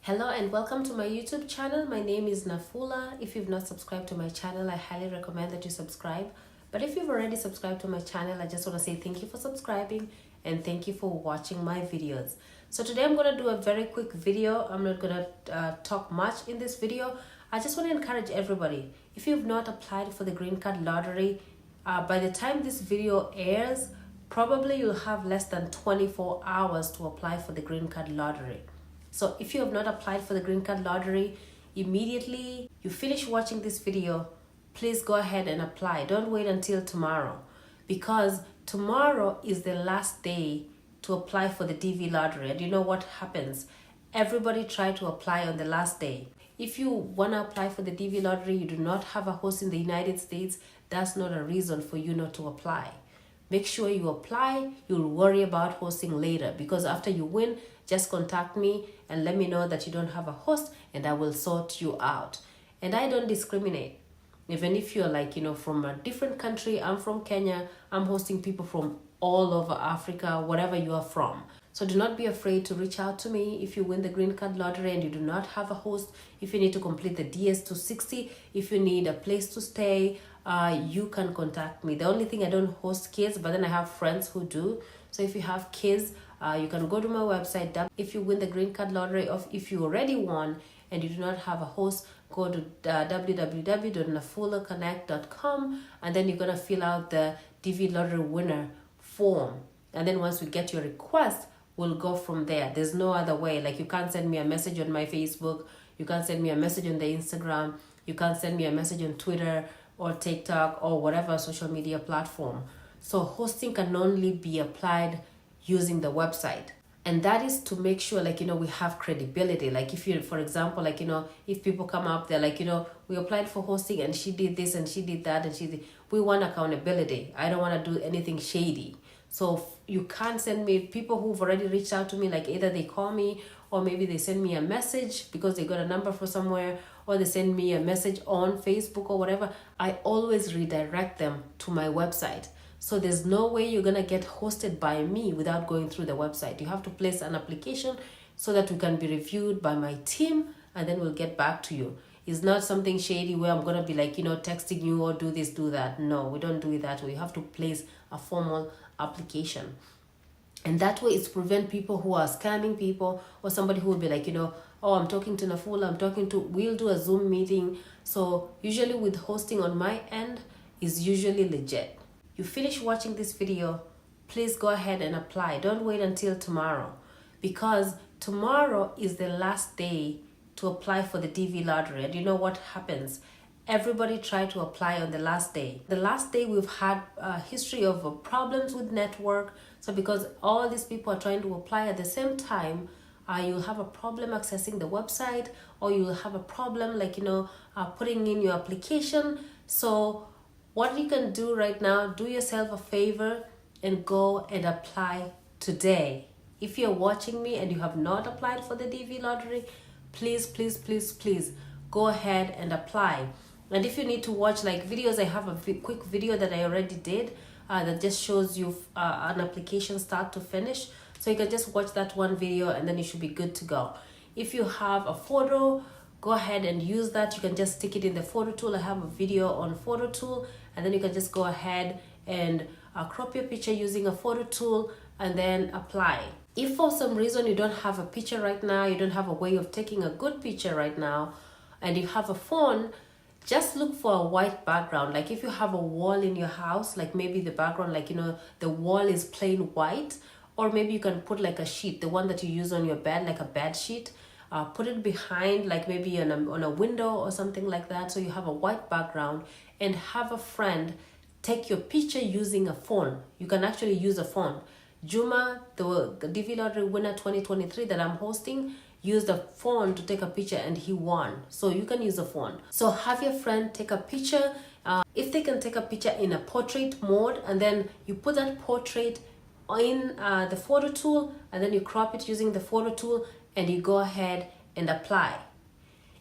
Hello and welcome to my YouTube channel. My name is Nafula. If you've not subscribed to my channel, I highly recommend that you subscribe. But if you've already subscribed to my channel, I just want to say thank you for subscribing and thank you for watching my videos. So today I'm going to do a very quick video. I'm not going to talk much in this video. I just want to encourage everybody. If you've not applied for the green card lottery, by the time this video airs, probably you'll have less than 24 hours to apply for the green card lottery. So if you have not applied for the green card lottery, immediately you finish watching this video, please go ahead and apply. Don't wait until tomorrow, because tomorrow is the last day to apply for the DV lottery. And you know what happens? Everybody try to apply on the last day. If you want to apply for the DV lottery, you do not have a host in the United States, that's not a reason for you not to apply. Make sure you apply. You'll worry about hosting later, because after you win, just contact me and let me know that you don't have a host and I will sort you out. And I don't discriminate. Even if you're from a different country, I'm from Kenya, I'm hosting people from all over Africa, wherever you are from. So do not be afraid to reach out to me if you win the green card lottery and you do not have a host. If you need to complete the DS260, if you need a place to stay, you can contact me. The only thing, I don't host kids, but then I have friends who do. So if you have kids, you can go to my website. If you win the green card lottery, or if you already won and you do not have a host, go to www.nafulaconnect.com, and then you're going to fill out the DV lottery winner form. And then once we get your request, we'll go from there. There's no other way. Like, you can't send me a message on my Facebook. You can't send me a message on the Instagram. You can't send me a message on Twitter or TikTok or whatever social media platform. So hosting can only be applied using the website. And that is to make sure, we have credibility. Like, if you, for example, if people come up, they're we applied for hosting and she did this and she did that and we want accountability. I don't want to do anything shady. So you can't send me people who've already reached out to me, like either they call me or maybe they send me a message because they got a number for somewhere, or they send me a message on Facebook or whatever. I always redirect them to my website. So there's no way you're going to get hosted by me without going through the website. You have to place an application so that we can be reviewed by my team, and then we'll get back to you. It's not something shady where I'm going to be texting you or do this, do that. No, we don't do it that way. You have to place a formal application. And that way it's prevent people who are scamming people, or somebody who will be oh, I'm talking to Nafula, we'll do a Zoom meeting. So usually with hosting on my end is usually legit. You finish watching this video, please go ahead and apply. Don't wait until tomorrow, because tomorrow is the last day to apply for the DV lottery. And you know what happens? Everybody try to apply on the last day. The last day we've had a history of problems with network. So because all these people are trying to apply at the same time, you'll have a problem accessing the website, or you'll have a problem putting in your application. So what you can do right now, do yourself a favor and go and apply today. If you're watching me and you have not applied for the DV lottery, please, please, please, please go ahead and apply. And if you need to watch videos, I have a quick video that I already did that just shows you an application start to finish. So you can just watch that one video and then you should be good to go. If you have a photo, go ahead and use that. You can just stick it in the photo tool. I have a video on photo tool, and then you can just go ahead and crop your picture using a photo tool and then apply. If for some reason you don't have a picture right now, you don't have a way of taking a good picture right now, and you have a phone, just look for a white background. Like if you have a wall in your house, like maybe the background, the wall is plain white, or maybe you can put a sheet, the one that you use on your bed, like a bed sheet. Put it behind, maybe on a window or something like that, so you have a white background, and have a friend take your picture using a phone. You can actually use a phone. Juma, the DV lottery winner 2023 that I'm hosting, used a phone to take a picture and he won. So you can use a phone. So have your friend take a picture. If they can take a picture in a portrait mode, and then you put that portrait in the photo tool, and then you crop it using the photo tool, and you go ahead and apply.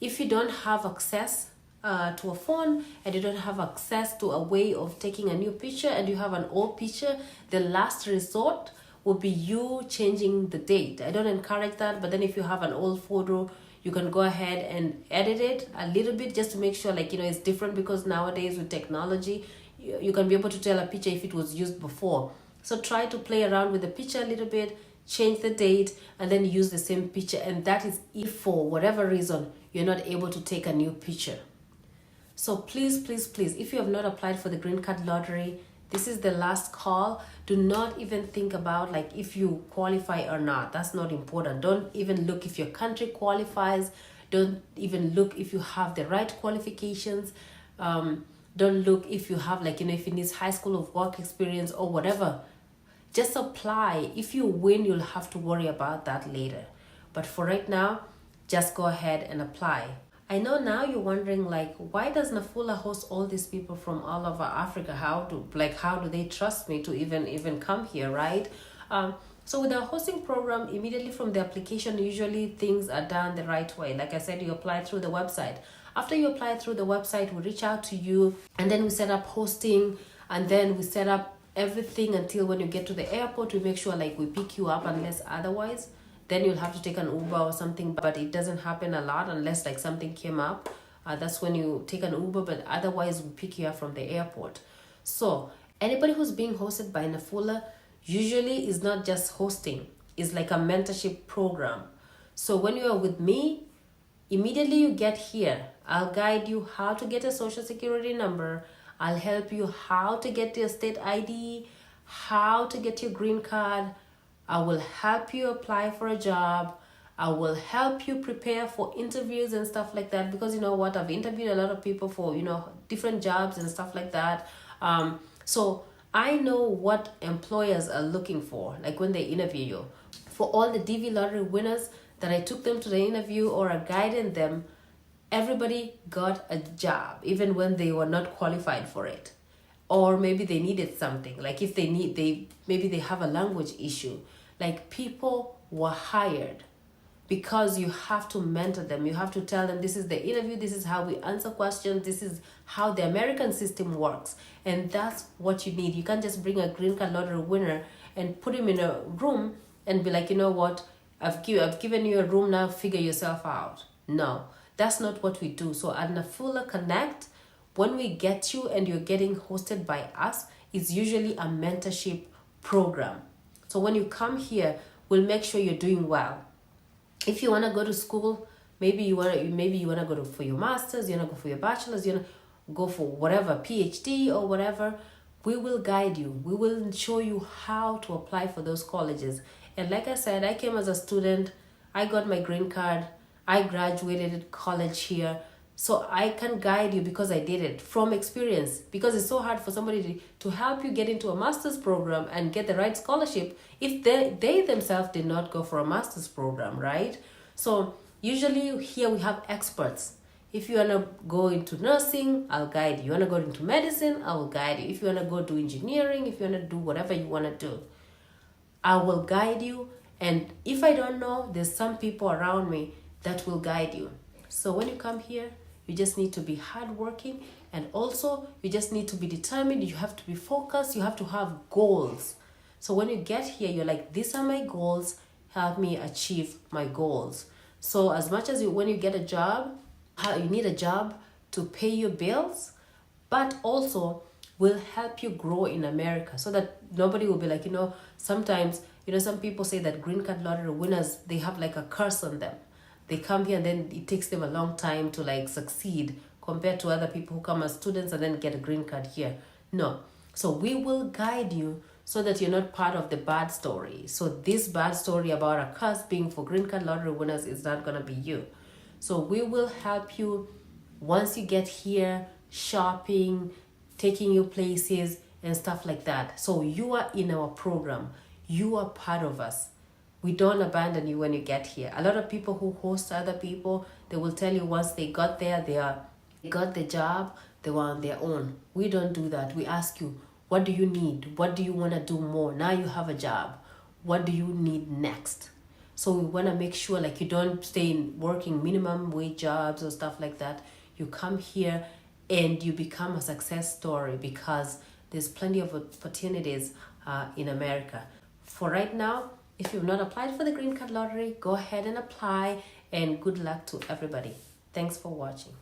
If you don't have access to a phone, and you don't have access to a way of taking a new picture, and you have an old picture, the last resort would be you changing the date. I don't encourage that, but then if you have an old photo, you can go ahead and edit it a little bit just to make sure, like, you know, it's different, because nowadays with technology, you can be able to tell a picture if it was used before. So try to play around with the picture a little bit, change the date, and then use the same picture. And that is if for whatever reason you're not able to take a new picture. So please, please, please, if you have not applied for the green card lottery, this is the last call. Do not even think about like if you qualify or not. That's not important. Don't even look if your country qualifies. Don't even look if you have the right qualifications. Don't look if you have, like, you know, if it needs high school of work experience or whatever. Just apply. If you win, you'll have to worry about that later. But for right now, just go ahead and apply. I know now you're wondering, like, why does NAFULA host all these people from all over Africa? How do they trust me to even come here, right? So with our hosting program, immediately from the application, usually things are done the right way. Like I said, you apply through the website. After you apply through the website, we reach out to you, and then we set up hosting, and then we set up everything until when you get to the airport, we make sure like we pick you up unless otherwise. Then you'll have to take an Uber or something, but it doesn't happen a lot unless like something came up. That's when you take an Uber, but otherwise we pick you up from the airport. So anybody who's being hosted by NAFULA usually is not just hosting, it's like a mentorship program. So when you are with me, immediately you get here, I'll guide you how to get a social security number. I'll help you how to get your state ID, how to get your green card. I will help you apply for a job. I will help you prepare for interviews and stuff like that, because you know what, I've interviewed a lot of people for, you know, different jobs and stuff like that. So I know what employers are looking for, like when they interview you. For all the DV lottery winners that I took them to the interview or are guiding them, everybody got a job, even when they were not qualified for it. Or maybe they needed something, like if maybe they have a language issue. Like people were hired because you have to mentor them. You have to tell them this is the interview, this is how we answer questions, this is how the American system works. And that's what you need. You can't just bring a green card lottery winner and put him in a room and be like, you know what, I've given you a room, now figure yourself out. No, that's not what we do. So at NAFULA Connect, when we get you and you're getting hosted by us, it's usually a mentorship program. So when you come here, we'll make sure you're doing well. If you want to go to school, maybe you want to go for your master's, you want to go for your bachelor's, you want to go for whatever, PhD or whatever, we will guide you. We will show you how to apply for those colleges. And like I said, I came as a student, I got my green card, I graduated college here. So I can guide you because I did it from experience, because it's so hard for somebody to help you get into a master's program and get the right scholarship if they themselves did not go for a master's program, right? So usually here we have experts. If you want to go into nursing, I'll guide you. You want to go into medicine, I will guide you. If you want to go do engineering, if you want to do whatever you want to do, I will guide you. And if I don't know, there's some people around me that will guide you. So when you come here, you just need to be hardworking, and also you just need to be determined. You have to be focused. You have to have goals. So when you get here, you're like, these are my goals. Help me achieve my goals. So as much as when you get a job, you need a job to pay your bills, but also will help you grow in America, so that nobody will be like, sometimes, some people say that green card lottery winners, they have like a curse on them. They come here and then it takes them a long time to like succeed compared to other people who come as students and then get a green card here. No. So we will guide you so that you're not part of the bad story. So this bad story about a curse being for green card lottery winners is not going to be you. So we will help you once you get here, shopping, taking you places and stuff like that. So you are in our program. You are part of us. We don't abandon you when you get here. A lot of people who host other people, they will tell you once they got there, they got the job, they were on their own. We don't do that. We ask you, what do you need? What do you want to do more? Now you have a job. What do you need next? So we want to make sure like you don't stay in working minimum wage jobs or stuff like that. You come here and you become a success story, because there's plenty of opportunities in America. for right now, if you've not applied for the green card lottery, go ahead and apply, and good luck to everybody. Thanks for watching.